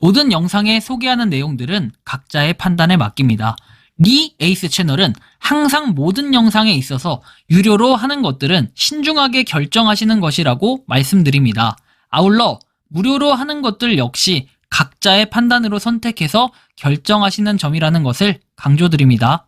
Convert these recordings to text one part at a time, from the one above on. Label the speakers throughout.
Speaker 1: 모든 영상에 소개하는 내용들은 각자의 판단에 맡깁니다. 리 에이스 채널은 항상 모든 영상에 있어서 유료로 하는 것들은 신중하게 결정하시는 것이라고 말씀드립니다. 아울러 무료로 하는 것들 역시 각자의 판단으로 선택해서 결정하시는 점이라는 것을 강조드립니다.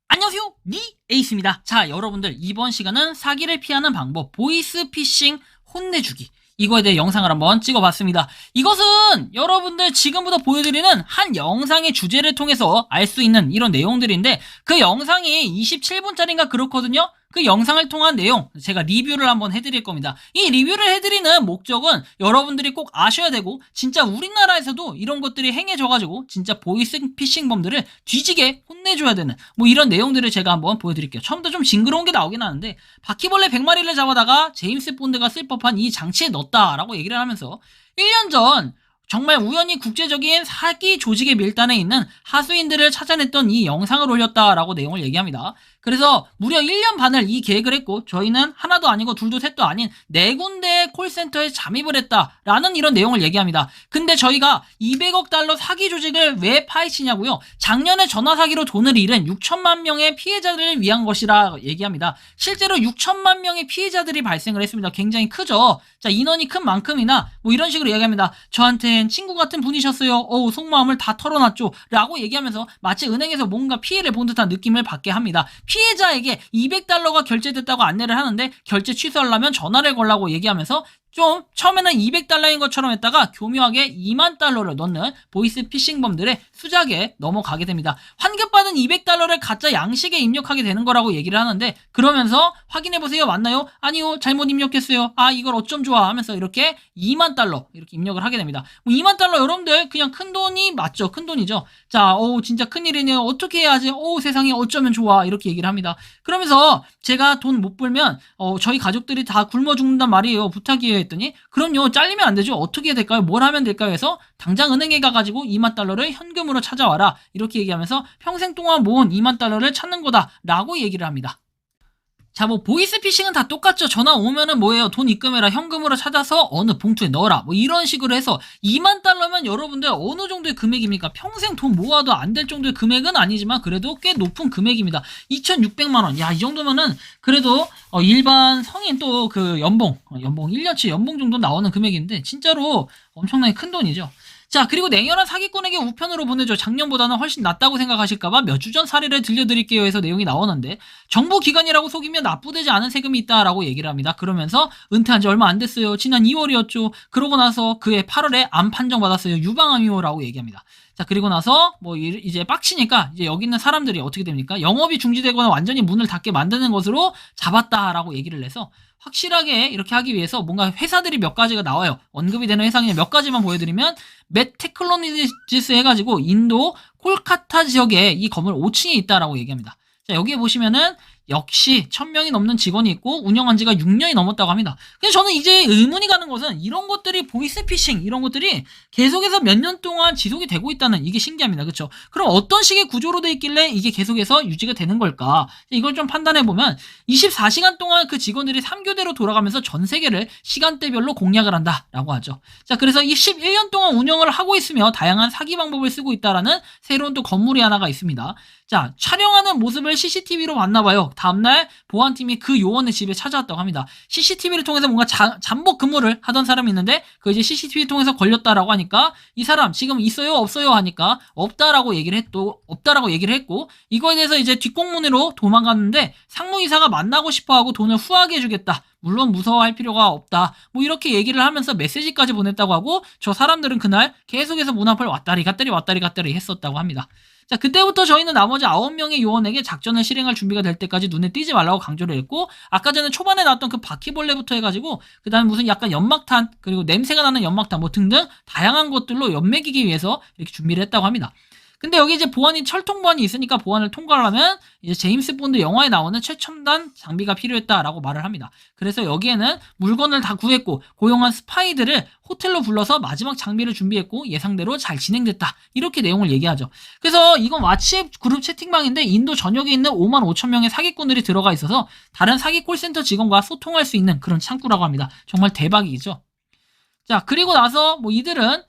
Speaker 1: 안녕하세요, 리 에이스입니다. 자, 여러분들 이번 시간은 사기를 피하는 방법, 보이스피싱 혼내주기, 이거에 대해 영상을 한번 찍어봤습니다. 이것은 여러분들 지금부터 보여드리는 한 영상의 주제를 통해서 알 수 있는 이런 내용들인데, 그 영상이 27분짜리인가 그렇거든요. 그 영상을 통한 내용 제가 리뷰를 한번 해드릴 겁니다. 이 리뷰를 해드리는 목적은 여러분들이 꼭 아셔야 되고, 진짜 우리나라에서도 이런 것들이 행해져가지고 진짜 보이스피싱범들을 뒤지게 혼내줘야 되는 뭐 이런 내용들을 제가 한번 보여드릴게요. 처음부터 좀 징그러운 게 나오긴 하는데, 바퀴벌레 100마리를 잡아다가 제임스 본드가 쓸 법한 이 장치에 넣었다라고 얘기를 하면서 1년 전 정말 우연히 국제적인 사기 조직의 밀단에 있는 하수인들을 찾아냈던 이 영상을 올렸다라고 내용을 얘기합니다. 그래서 무려 1년 반을 이 계획을 했고, 저희는 하나도 아니고 둘도 셋도 아닌 4군데의 콜센터에 잠입을 했다라는 이런 내용을 얘기합니다. 근데 저희가 200억 달러 사기 조직을 왜 파헤치냐고요? 작년에 전화 사기로 돈을 잃은 6천만 명의 피해자들을 위한 것이라 얘기합니다. 실제로 6천만 명의 피해자들이 발생을 했습니다. 굉장히 크죠? 자, 인원이 큰 만큼이나 뭐 이런 식으로 얘기합니다. 저한텐 친구 같은 분이셨어요. 속마음을 다 털어놨죠. 라고 얘기하면서 마치 은행에서 뭔가 피해를 본 듯한 느낌을 받게 합니다. 피해자에게 200달러가 결제됐다고 안내를 하는데, 결제 취소하려면 전화를 걸라고 얘기하면서 좀 처음에는 200달러인 것처럼 했다가 교묘하게 2만 달러를 넣는 보이스피싱범들의 수작에 넘어가게 됩니다. 환급받은 200달러를 가짜 양식에 입력하게 되는 거라고 얘기를 하는데, 그러면서 확인해보세요. 맞나요? 아니요, 잘못 입력했어요. 이걸 어쩜 좋아 하면서 이렇게 2만 달러 이렇게 입력을 하게 됩니다. 2만 달러 여러분들 그냥 큰 돈이 맞죠? 큰 돈이죠. 자, 진짜 큰일이네요. 어떻게 해야지? 세상에 어쩌면 좋아, 이렇게 얘기를 합니다. 그러면서 제가 돈 못 벌면 저희 가족들이 다 굶어 죽는단 말이에요. 부탁이에요 했더니, 그럼요, 잘리면 안 되죠. 어떻게 해야 될까요? 뭘 하면 될까요? 해서 당장 은행에 가가지고 2만 달러를 현금으로 찾아와라, 이렇게 얘기하면서 평생 동안 모은 2만 달러를 찾는 거다 라고 얘기를 합니다. 자, 뭐 보이스피싱은 다 똑같죠. 전화 오면은 뭐예요? 돈 입금해라, 현금으로 찾아서 어느 봉투에 넣어라, 뭐 이런 식으로 해서 2만 달러면 여러분들 어느 정도의 금액입니까? 평생 돈 모아도 안 될 정도의 금액은 아니지만 그래도 꽤 높은 금액입니다. 2,600만 원. 야, 이 정도면은 그래도 일반 성인 또 그 연봉 1년치 연봉 정도 나오는 금액인데, 진짜로 엄청나게 큰 돈이죠. 자, 그리고 냉혈한 사기꾼에게 우편으로 보내줘. 작년보다는 훨씬 낫다고 생각하실까봐 몇 주 전 사례를 들려드릴게요 해서 내용이 나오는데, 정부기관이라고 속이면 납부되지 않은 세금이 있다라고 얘기를 합니다. 그러면서 은퇴한 지 얼마 안 됐어요. 지난 2월이었죠. 그러고 나서 그해 8월에 암 판정받았어요. 유방암이요라고 얘기합니다. 자, 그리고 나서 뭐 이제 빡치니까 이제 여기 있는 사람들이 어떻게 됩니까? 영업이 중지되거나 완전히 문을 닫게 만드는 것으로 잡았다라고 얘기를 해서, 확실하게 이렇게 하기 위해서 뭔가 회사들이 몇 가지가 나와요. 언급이 되는 회사 그냥 몇 가지만 보여드리면, 맷테크놀리지스 해가지고 인도 콜카타 지역에 이 건물 5층에 있다라고 얘기합니다. 자, 여기에 보시면은 역시 1000명이 넘는 직원이 있고 운영한 지가 6년이 넘었다고 합니다. 그래서 저는 이제 의문이 가는 것은, 이런 것들이 보이스피싱 이런 것들이 계속해서 몇 년 동안 지속이 되고 있다는, 이게 신기합니다. 그렇죠? 그럼 어떤 식의 구조로 돼 있길래 이게 계속해서 유지가 되는 걸까? 이걸 좀 판단해 보면, 24시간 동안 그 직원들이 3교대로 돌아가면서 전 세계를 시간대별로 공략을 한다라고 하죠. 자, 그래서 이 11년 동안 운영을 하고 있으며 다양한 사기 방법을 쓰고 있다라는 새로운 또 건물이 하나가 있습니다. 자, 촬영하는 모습을 CCTV로 봤나봐요. 다음날 보안팀이 그 요원의 집에 찾아왔다고 합니다. CCTV를 통해서 뭔가 잠복 근무를 하던 사람이 있는데, 그 이제 CCTV 통해서 걸렸다라고 하니까, 이 사람 지금 있어요 없어요 하니까 없다라고 얘기를 했고, 이거에 대해서 이제 뒷공문으로 도망갔는데, 상무이사가 만나고 싶어하고 돈을 후하게 해주겠다, 물론 무서워할 필요가 없다, 뭐 이렇게 얘기를 하면서 메시지까지 보냈다고 하고, 저 사람들은 그날 계속해서 문 앞을 왔다리 갔다리 했었다고 합니다. 자, 그때부터 저희는 나머지 9명의 요원에게 작전을 실행할 준비가 될 때까지 눈에 띄지 말라고 강조를 했고, 아까 전에 초반에 나왔던 그 바퀴벌레부터 해가지고, 그 다음에 무슨 약간 연막탄, 그리고 냄새가 나는 연막탄 뭐 등등 다양한 것들로 연맥이기 위해서 이렇게 준비를 했다고 합니다. 근데 여기 이제 철통 보안이 있으니까 보안을 통과하려면 이제 제임스 본드 영화에 나오는 최첨단 장비가 필요했다라고 말을 합니다. 그래서 여기에는 물건을 다 구했고, 고용한 스파이들을 호텔로 불러서 마지막 장비를 준비했고, 예상대로 잘 진행됐다, 이렇게 내용을 얘기하죠. 그래서 이건 왓츠앱 그룹 채팅방인데, 인도 전역에 있는 5만 5천 명의 사기꾼들이 들어가 있어서 다른 사기 콜센터 직원과 소통할 수 있는 그런 창구라고 합니다. 정말 대박이죠. 자, 그리고 나서 뭐 이들은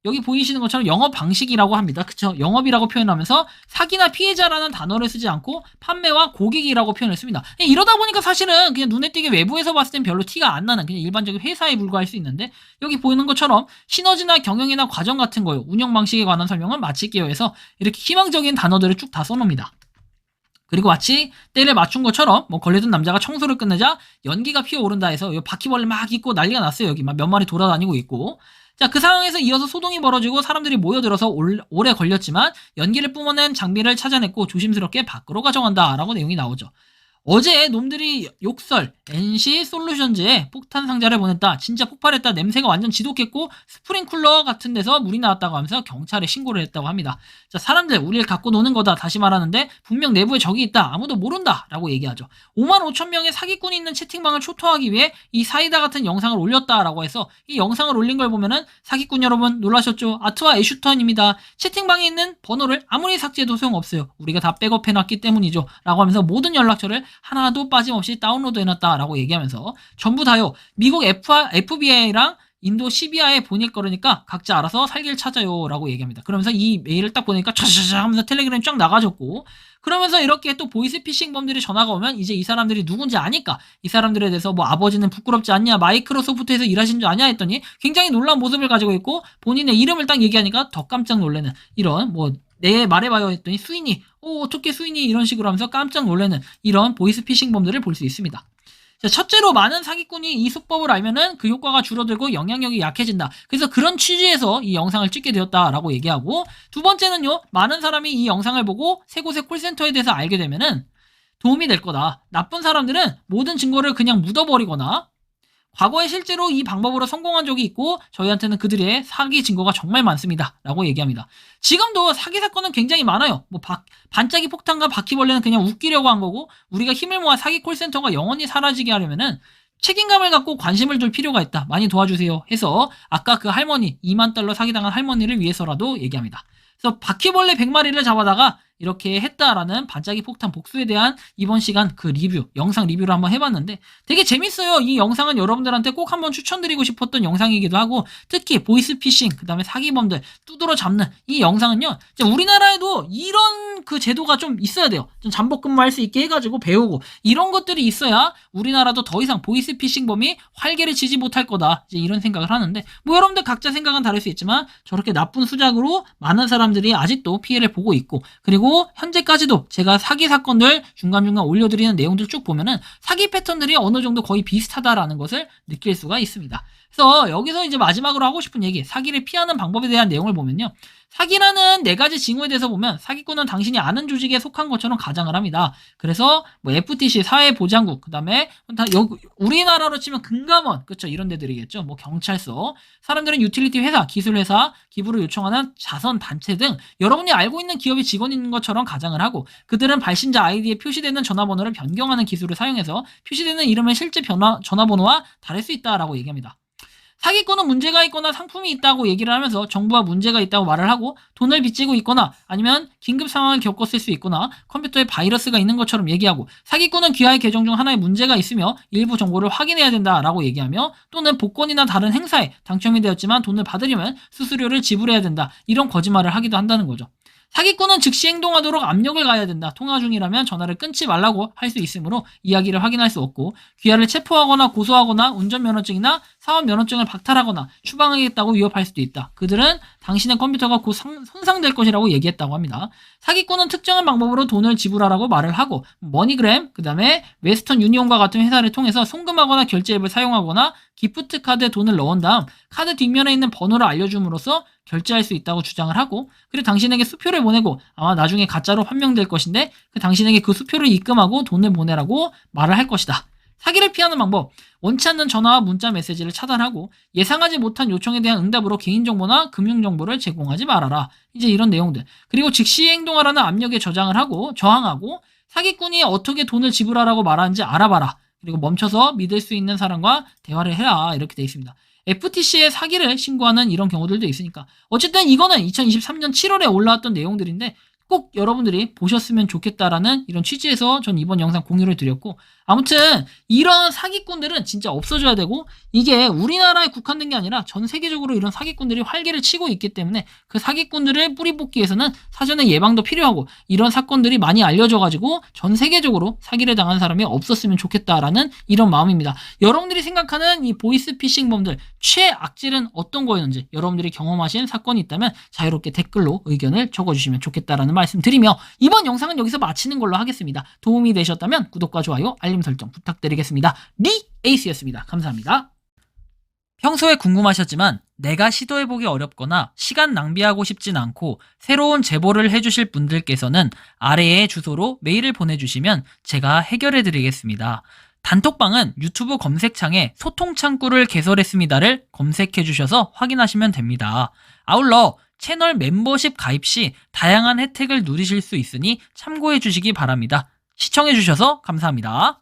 Speaker 1: 여기 보이시는 것처럼 영업 방식이라고 합니다. 그쵸? 영업이라고 표현하면서 사기나 피해자라는 단어를 쓰지 않고 판매와 고객이라고 표현을 씁니다. 이러다 보니까 사실은 그냥 눈에 띄게 외부에서 봤을 땐 별로 티가 안 나는 그냥 일반적인 회사에 불과할 수 있는데, 여기 보이는 것처럼 시너지나 경영이나 과정 같은 거요, 운영 방식에 관한 설명은 마칠게요 해서 이렇게 희망적인 단어들을 쭉 다 써놓습니다. 그리고 마치 때를 맞춘 것처럼 뭐 걸리던 남자가 청소를 끝내자 연기가 피어오른다 해서 요 바퀴벌레 막 있고 난리가 났어요. 여기 막 몇 마리 돌아다니고 있고. 자, 그 상황에서 이어서 소동이 벌어지고 사람들이 모여들어서 오래 걸렸지만 연기를 뿜어낸 장비를 찾아냈고 조심스럽게 밖으로 가져간다 라고 내용이 나오죠. 어제 놈들이 욕설 NC 솔루션즈에 폭탄 상자를 보냈다, 진짜 폭발했다, 냄새가 완전 지독했고 스프링쿨러 같은 데서 물이 나왔다고 하면서 경찰에 신고를 했다고 합니다. 자, 사람들 우리를 갖고 노는 거다 다시 말하는데 분명 내부에 적이 있다, 아무도 모른다 라고 얘기하죠. 55,000명의 사기꾼이 있는 채팅방을 초토하기 위해 이 사이다 같은 영상을 올렸다라고 해서, 이 영상을 올린 걸 보면은 사기꾼 여러분 놀라셨죠? 아트와 애슈턴입니다. 채팅방에 있는 번호를 아무리 삭제해도 소용없어요. 우리가 다 백업해놨기 때문이죠 라고 하면서 모든 연락처를 하나도 빠짐없이 다운로드 해놨다라고 얘기하면서 전부 다요, 미국 FBI랑 인도 CBI에 보낼 거니까 각자 알아서 살길 찾아요 라고 얘기합니다. 그러면서 이 메일을 딱 보니까 차차차 하면서 텔레그램이 쫙 나가졌고, 그러면서 이렇게 또 보이스피싱범들이 전화가 오면 이제 이 사람들이 누군지 아니까 이 사람들에 대해서 뭐 아버지는 부끄럽지 않냐, 마이크로소프트에서 일하신 줄 아냐 했더니 굉장히 놀라운 모습을 가지고 있고 본인의 이름을 딱 얘기하니까 더 깜짝 놀라는 이런, 뭐 네 말해봐요 했더니 수인이 어떻게 수인이 이런 식으로 하면서 깜짝 놀라는 이런 보이스피싱범들을 볼 수 있습니다. 자, 첫째로 많은 사기꾼이 이 수법을 알면은 그 효과가 줄어들고 영향력이 약해진다. 그래서 그런 취지에서 이 영상을 찍게 되었다라고 얘기하고, 두 번째는요, 많은 사람이 이 영상을 보고 세 곳의 콜센터에 대해서 알게 되면은 도움이 될 거다. 나쁜 사람들은 모든 증거를 그냥 묻어버리거나 과거에 실제로 이 방법으로 성공한 적이 있고 저희한테는 그들의 사기 증거가 정말 많습니다 라고 얘기합니다. 지금도 사기 사건은 굉장히 많아요. 뭐 반짝이 폭탄과 바퀴벌레는 그냥 웃기려고 한 거고, 우리가 힘을 모아 사기 콜센터가 영원히 사라지게 하려면은 책임감을 갖고 관심을 둘 필요가 있다, 많이 도와주세요 해서 아까 그 할머니, $20,000 사기당한 할머니를 위해서라도 얘기합니다. 그래서 바퀴벌레 100마리를 잡아다가 이렇게 했다라는 반짝이 폭탄 복수에 대한 이번 시간 그 리뷰, 영상 리뷰를 한번 해봤는데 되게 재밌어요. 이 영상은 여러분들한테 꼭 한번 추천드리고 싶었던 영상이기도 하고, 특히 보이스피싱, 그 다음에 사기범들 두드러 잡는 이 영상은요, 우리나라에도 이런 그 제도가 좀 있어야 돼요. 좀 잠복근무할 수 있게 해가지고 배우고 이런 것들이 있어야 우리나라도 더 이상 보이스피싱범이 활개를 치지 못할 거다, 이제 이런 생각을 하는데, 뭐 여러분들 각자 생각은 다를 수 있지만 저렇게 나쁜 수작으로 많은 사람들이 아직도 피해를 보고 있고, 그리고 현재까지도 제가 사기 사건들 중간중간 올려드리는 내용들 쭉 보면은 사기 패턴들이 어느 정도 거의 비슷하다라는 것을 느낄 수가 있습니다. 그래서 여기서 이제 마지막으로 하고 싶은 얘기, 사기를 피하는 방법에 대한 내용을 보면요, 사기라는 4가지 징후에 대해서 보면 사기꾼은 당신이 아는 조직에 속한 것처럼 가장을 합니다. 그래서 뭐 FTC, 사회보장국, 그 다음에 우리나라로 치면 금감원, 그쵸, 이런 데들이겠죠. 뭐 경찰서, 사람들은 유틸리티 회사, 기술회사, 기부를 요청하는 자선단체 등 여러분이 알고 있는 기업의 직원인 것처럼 가장을 하고, 그들은 발신자 아이디에 표시되는 전화번호를 변경하는 기술을 사용해서 표시되는 이름의 실제 전화번호와 다를 수 있다라고 얘기합니다. 사기꾼은 문제가 있거나 상품이 있다고 얘기를 하면서 정부와 문제가 있다고 말을 하고, 돈을 빚지고 있거나 아니면 긴급 상황을 겪었을 수 있거나 컴퓨터에 바이러스가 있는 것처럼 얘기하고, 사기꾼은 귀하의 계정 중 하나에 문제가 있으며 일부 정보를 확인해야 된다라고 얘기하며, 또는 복권이나 다른 행사에 당첨이 되었지만 돈을 받으려면 수수료를 지불해야 된다, 이런 거짓말을 하기도 한다는 거죠. 사기꾼은 즉시 행동하도록 압력을 가해야 된다. 통화 중이라면 전화를 끊지 말라고 할 수 있으므로 이야기를 확인할 수 없고, 귀하를 체포하거나 고소하거나 운전면허증이나 사업면허증을 박탈하거나 추방하겠다고 위협할 수도 있다. 그들은 당신의 컴퓨터가 곧 손상될 것이라고 얘기했다고 합니다. 사기꾼은 특정한 방법으로 돈을 지불하라고 말을 하고, 머니그램, 그 다음에 웨스턴 유니온과 같은 회사를 통해서 송금하거나 결제 앱을 사용하거나 기프트 카드에 돈을 넣은 다음 카드 뒷면에 있는 번호를 알려줌으로써 결제할 수 있다고 주장을 하고, 그리고 당신에게 수표를 보내고 아마 나중에 가짜로 판명될 것인데 당신에게 그 수표를 입금하고 돈을 보내라고 말을 할 것이다. 사기를 피하는 방법, 원치 않는 전화와 문자 메시지를 차단하고 예상하지 못한 요청에 대한 응답으로 개인정보나 금융정보를 제공하지 말아라. 이제 이런 내용들. 그리고 즉시 행동하라는 압력에 저항하고, 사기꾼이 어떻게 돈을 지불하라고 말하는지 알아봐라. 그리고 멈춰서 믿을 수 있는 사람과 대화를 해라, 이렇게 되어 있습니다. FTC에 사기를 신고하는 이런 경우들도 있으니까, 어쨌든 이거는 2023년 7월에 올라왔던 내용들인데 꼭 여러분들이 보셨으면 좋겠다라는 이런 취지에서 전 이번 영상 공유를 드렸고, 아무튼 이런 사기꾼들은 진짜 없어져야 되고 이게 우리나라에 국한된 게 아니라 전 세계적으로 이런 사기꾼들이 활개를 치고 있기 때문에 그 사기꾼들을 뿌리 뽑기 위해서는 사전에 예방도 필요하고 이런 사건들이 많이 알려져가지고 전 세계적으로 사기를 당한 사람이 없었으면 좋겠다라는 이런 마음입니다. 여러분들이 생각하는 이 보이스피싱범들 최악질은 어떤 거였는지 여러분들이 경험하신 사건이 있다면 자유롭게 댓글로 의견을 적어주시면 좋겠다라는 말씀 드리며 이번 영상은 여기서 마치는 걸로 하겠습니다. 도움이 되셨다면 구독과 좋아요, 알림 설정 부탁드리겠습니다. 리 에이스였습니다. 감사합니다. 평소에 궁금하셨지만 내가 시도해보기 어렵거나 시간 낭비하고 싶진 않고 새로운 제보를 해주실 분들께서는 아래의 주소로 메일을 보내주시면 제가 해결해드리겠습니다. 단톡방은 유튜브 검색창에 소통창구를 개설했습니다를 검색해주셔서 확인하시면 됩니다. 아울러 채널 멤버십 가입 시 다양한 혜택을 누리실 수 있으니 참고해주시기 바랍니다. 시청해주셔서 감사합니다.